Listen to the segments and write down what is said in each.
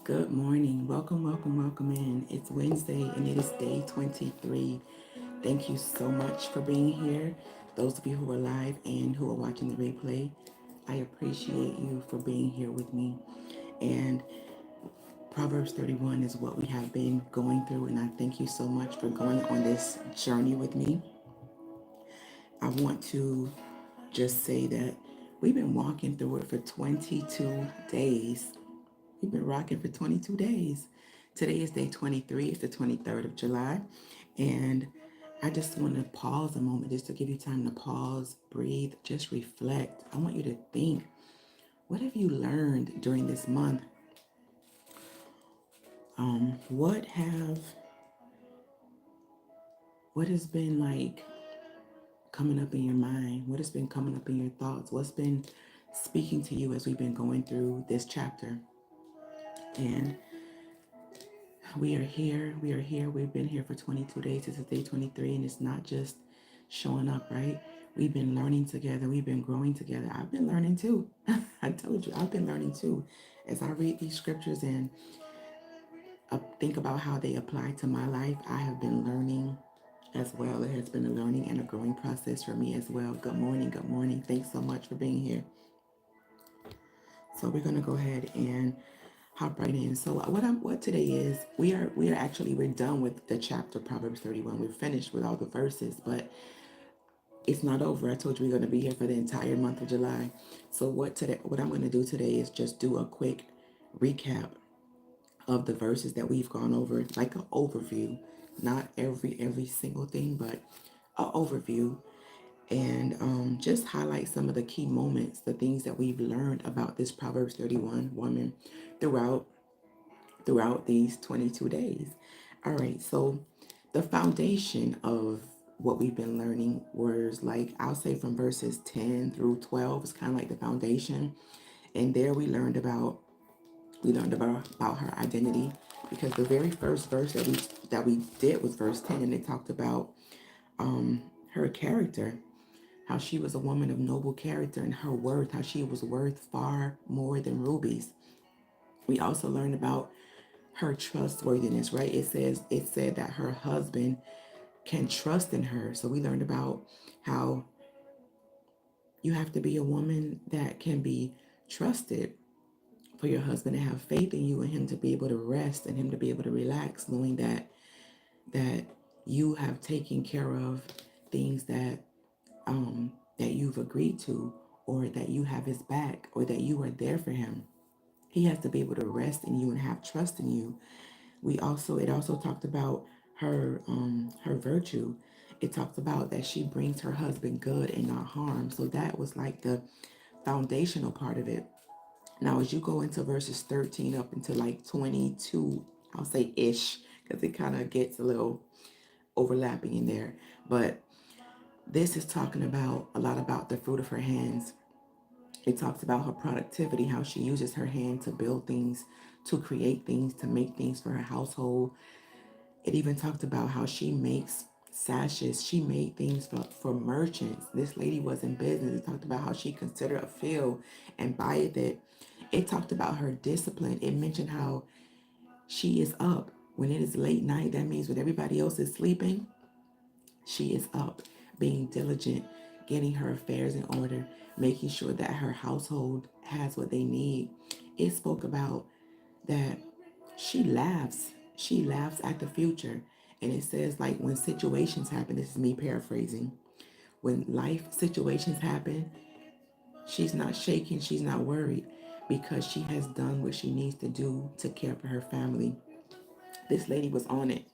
Good morning. Welcome, welcome, welcome in. It's Wednesday and it is day 23. Thank you so much for being here. Those of you who are live and who are watching the replay, I appreciate you for being here with me. And Proverbs 31 is what we have been going through, and I thank you so much for going on this journey with me. I want to just say that we've been walking through it for 22 days. We've been rocking for 22 days. Today is day 23. It's the 23rd of July. And I just want to pause a moment just to give you time to pause, breathe, just reflect. I want you to think, what have you learned during this month? What have what has been like coming up in your mind? What has been coming up in your thoughts? What's been speaking to you as we've been going through this chapter? And we are here. We are here. We've been here for 22 days. This is day 23, and it's not just showing up, right? We've been learning together. We've been growing together. I've been learning too. I told you, I've been learning too. As I read these scriptures and think about how they apply to my life, I have been learning as well. It has been a learning and a growing process for me as well. Good morning. Good morning. Thanks so much for being here. So we're gonna go ahead and hop right in. So what today is, we're done with the chapter Proverbs 31. We're finished with all the verses, but it's not over. I told you we're gonna be here for the entire month of July. So what I'm gonna do today is just do a quick recap of the verses that we've gone over, like an overview, not every single thing, but an overview, and just highlight some of the key moments, the things that we've learned about this Proverbs 31 woman throughout these 22 days. All right, so the foundation of what we've been learning was, like, I'll say from verses 10 through 12 is kind of like the foundation. And there we learned about her identity, because the very first verse that we did was verse 10, and it talked about her character, how she was a woman of noble character, and her worth, how she was worth far more than rubies. We also learned about her trustworthiness, right? It said that her husband can trust in her. So we learned about how you have to be a woman that can be trusted, for your husband to have faith in you, and him to be able to rest, and him to be able to relax, knowing that you have taken care of things that you've agreed to, or that you have his back, or that you are there for him. He has to be able to rest in you and have trust in you. It also talked about her virtue. It talks about that she brings her husband good and not harm. So that was like the foundational part of it. Now, as you go into verses 13 up into like 22, I'll say ish, because it kind of gets a little overlapping in there. But this is talking about a lot about the fruit of her hands. It talks about her productivity, how she uses her hand to build things, to create things, to make things for her household. It even talked about how she makes sashes. She made things for merchants. This lady was in business. It talked about how she considered a field and buyeth it. It talked about her discipline. It mentioned how she is up. When it is late night, that means when everybody else is sleeping, she is up, being diligent, getting her affairs in order, making sure that her household has what they need. It spoke about that she laughs. She laughs at the future. And it says, like, when situations happen, this is me paraphrasing, when life situations happen, she's not shaken, she's not worried, because she has done what she needs to do to care for her family. This lady was on it.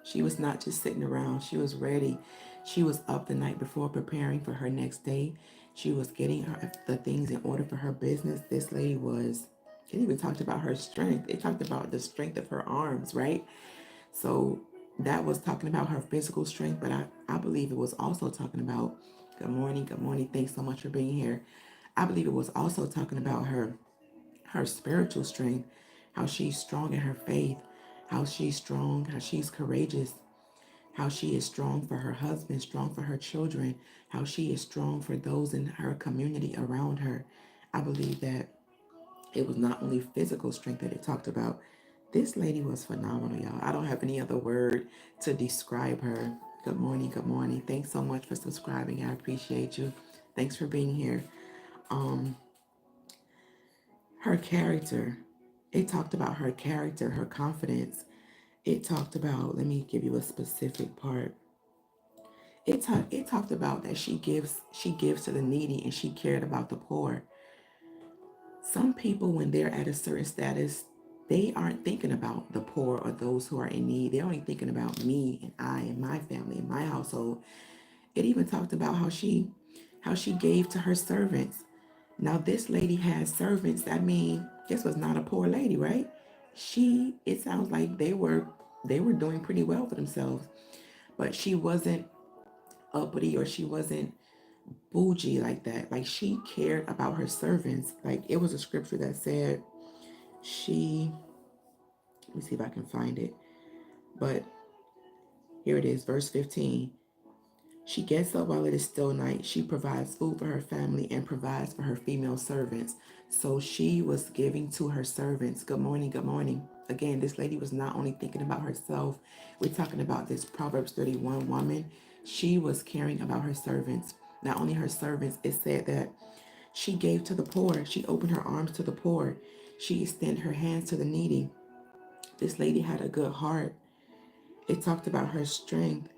She was not just sitting around. She was ready. She was up the night before preparing for her next day. She was getting the things in order for her business. This lady was, it even talked about her strength. It talked about the strength of her arms, right? So that was talking about her physical strength, but I believe it was also talking about, good morning, good morning. Thanks so much for being here. I believe it was also talking about her spiritual strength, how she's strong in her faith, how she's strong, how she's courageous, how she is strong for her husband, strong for her children, how she is strong for those in her community around her. I believe that it was not only physical strength that it talked about, This lady was phenomenal, y'all. I don't have any other word to describe her. Good morning, good morning. Thanks so much for subscribing. I appreciate you. Thanks for being here. Um, her character, it talked about her character, her confidence. It talked about, let me give you a specific part. It talked about that she gives to the needy and she cared about the poor. Some people, when they're at a certain status, they aren't thinking about the poor or those who are in need. They're only thinking about me and I and my family and my household. It even talked about how she gave to her servants. Now this lady had servants. That means this was not a poor lady, right? It sounds like they were doing pretty well for themselves, but she wasn't uppity or she wasn't bougie like that. Like she cared about her servants. Like it was a scripture that said she, let me see if I can find it, but here it is, verse 15. She gets up while it is still night. She provides food for her family and provides for her female servants. So she was giving to her servants. Good morning, good morning. Again, this lady was not only thinking about herself. We're talking about this Proverbs 31 woman. She was caring about her servants. Not only her servants, it said that she gave to the poor. She opened her arms to the poor. She extended her hands to the needy. This lady had a good heart. It talked about her strength.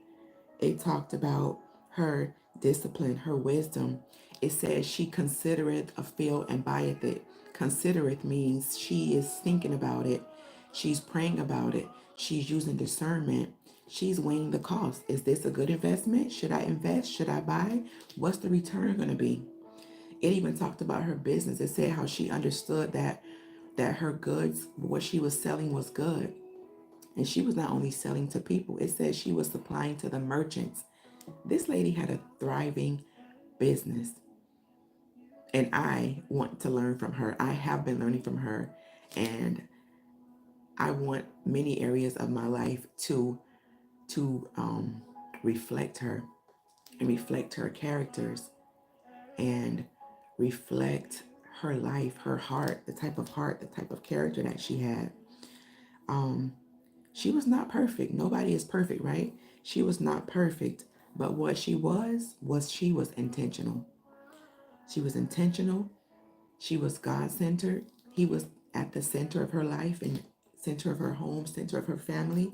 It talked about her discipline, her wisdom. It says she considereth a field and buyeth it. Considereth means she is thinking about it. She's praying about it. She's using discernment. She's weighing the cost. Is this a good investment? Should I invest? Should I buy? What's the return going to be? It even talked about her business. It said how she understood that her goods, what she was selling was good. And she was not only selling to people, it says she was supplying to the merchants. This lady had a thriving business. And I want to learn from her. I have been learning from her. And I want many areas of my life to reflect her and reflect her characters and reflect her life, her heart, the type of character that she had. Um, she was not perfect. Nobody is perfect, right? She was not perfect, but what she was intentional. She was intentional. She was God centered. He was at the center of her life and center of her home, center of her family,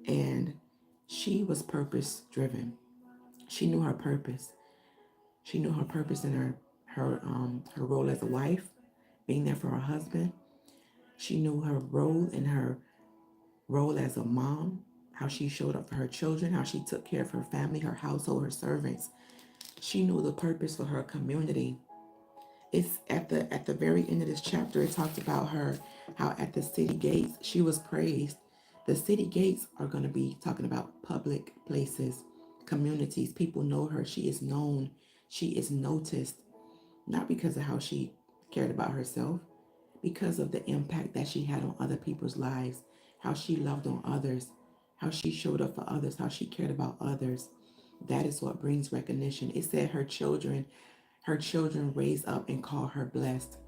and she was purpose driven. She knew her purpose. She knew her purpose in her role as a wife, being there for her husband. She knew her role in her role as a mom, how she showed up for her children, how she took care of her family, her household, her servants. She knew the purpose for her community. It's at the very end of this chapter, it talks about her, how at the city gates she was praised. The city gates are going to be talking about public places, communities. People know her. She is known. She is noticed, not because of how she cared about herself, because of the impact that she had on other people's lives, how she loved on others, how she showed up for others, how she cared about others. That is what brings recognition. It said her children raised up and called her blessed.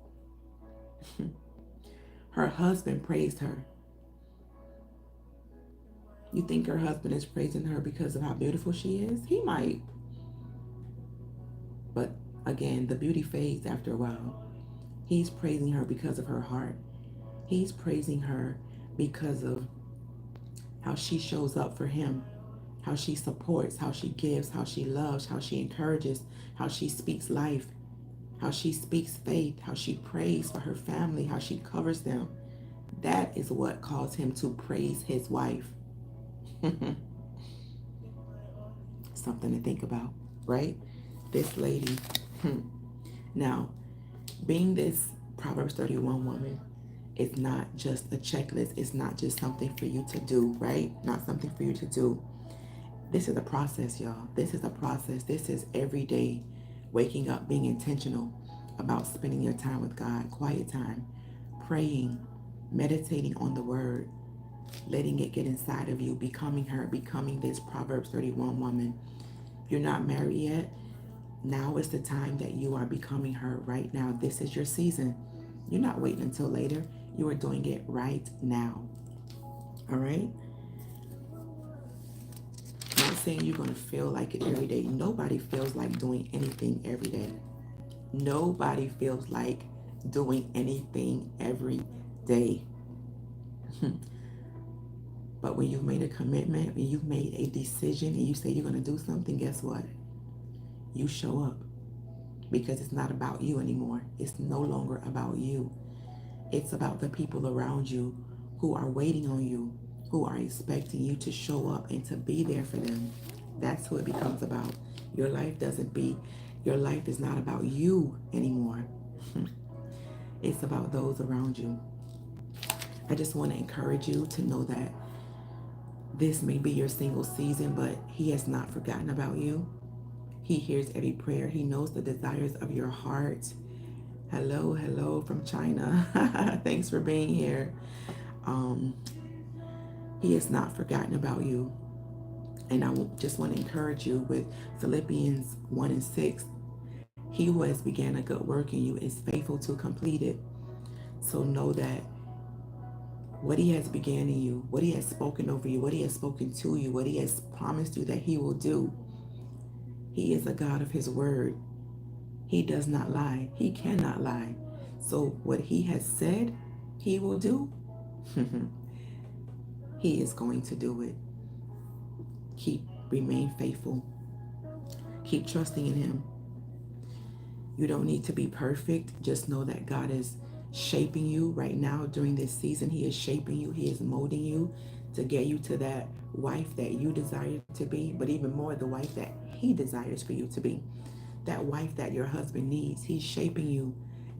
Her husband praised her. You think her husband is praising her because of how beautiful she is? He might. But again, the beauty fades after a while. He's praising her because of her heart. He's praising her because of how she shows up for him, how she supports, how she gives, how she loves, how she encourages, how she speaks life, how she speaks faith, how she prays for her family, how she covers them. That is what caused him to praise his wife. Something to think about, right? This lady. Now, being this Proverbs 31 woman, it's not just a checklist. It's not just something for you to do, right? Not something for you to do. This is a process, y'all. This is a process. This is every day waking up, being intentional about spending your time with God, quiet time, praying, meditating on the word, letting it get inside of you, becoming her, becoming this Proverbs 31 woman. If you're not married yet, now is the time that you are becoming her right now. This is your season. You're not waiting until later. You are doing it right now. All right? Not saying you're going to feel like it every day. Nobody feels like doing anything every day. Nobody feels like doing anything every day. But when you've made a commitment, when you've made a decision and you say you're going to do something, guess what? You show up because it's not about you anymore. It's no longer about you. It's about the people around you who are waiting on you, who are expecting you to show up and to be there for them. That's who it becomes about. Your life is not about you anymore. It's about those around you. I just want to encourage you to know that this may be your single season, but He has not forgotten about you. He hears every prayer. He knows the desires of your heart. Hello, hello from China. Thanks for being here. Um, he has not forgotten about you. And I just want to encourage you with Philippians 1 and 6. He who has began a good work in you is faithful to complete it. So know that what He has began in you, what He has spoken over you, what He has spoken to you, what He has promised you that He will do, He is a God of His word. He does not lie. He cannot lie. So what He has said He will do, He is going to do it. Remain faithful. Keep trusting in Him. You don't need to be perfect. Just know that God is shaping you right now during this season. He is shaping you. He is molding you to get you to that wife that you desire to be, but even more, the wife that He desires for you to be. That wife that your husband needs. He's shaping you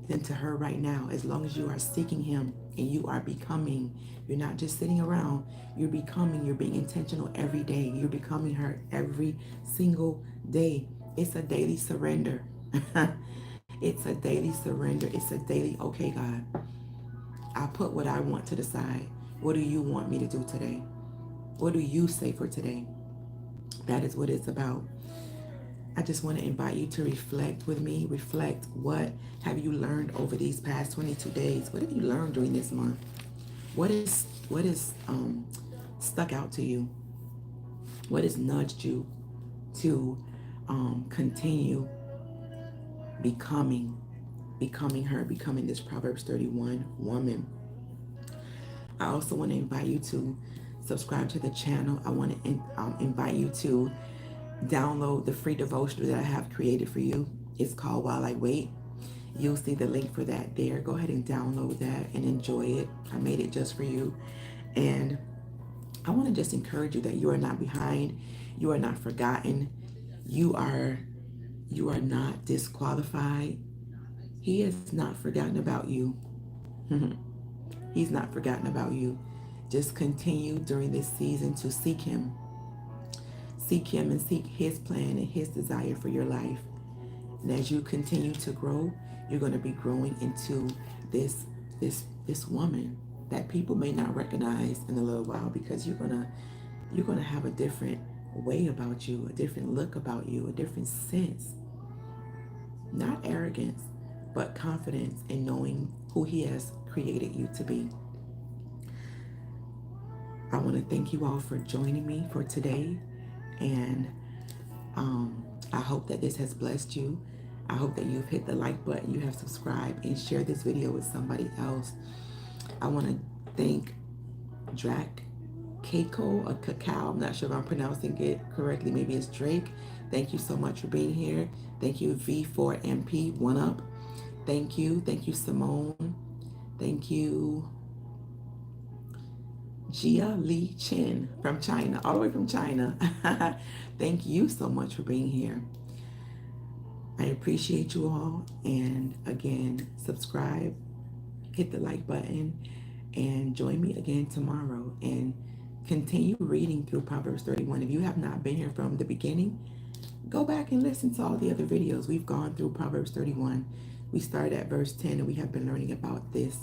into her right now. As long as you are seeking Him and you are becoming, you're not just sitting around, you're becoming, you're being intentional every day. You're becoming her every single day. It's a daily surrender. It's a daily surrender. It's a daily, okay, God, I put what I want to the side. What do you want me to do today? What do you say for today? That is what it's about. I just want to invite you to reflect with me. Reflect, what have you learned over these past 22 days? What have you learned during this month? What is stuck out to you? What has nudged you to continue becoming her, becoming this Proverbs 31 woman? I also want to invite you to subscribe to the channel. I want to invite you to download the free devotional that I have created for you. It's called While I Wait. You'll see the link for that there. Go ahead and download that and enjoy it. I made it just for you. And I want to just encourage you that you are not behind. You are not forgotten. You are not disqualified. He has not forgotten about you. He's not forgotten about you. Just continue during this season to seek Him. Seek Him and seek His plan and His desire for your life. And as you continue to grow, you're going to be growing into this woman that people may not recognize in a little while, because you're gonna have a different way about you, a different look about you, a different sense. Not arrogance, but confidence in knowing who He has created you to be. I want to thank you all for joining me for today. And I hope that this has blessed you. I hope that you've hit the like button, you have subscribed, and share this video with somebody else. I want to thank Drac Keiko or Cacao. I'm not sure if I'm pronouncing it correctly. Maybe it's Drake. Thank you so much for being here. Thank you, V4MP, One Up. Thank you. Thank you, Simone. Thank you, Jia Li Chen from China, all the way from China. Thank you so much for being here. I appreciate you all. And again, subscribe, hit the like button, and join me again tomorrow and continue reading through Proverbs 31. If you have not been here from the beginning, go back and listen to all the other videos. We've gone through Proverbs 31. We started at verse 10 and we have been learning about this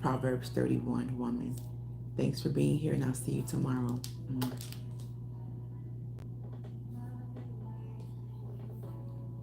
Proverbs 31 woman. Thanks for being here, and I'll see you tomorrow.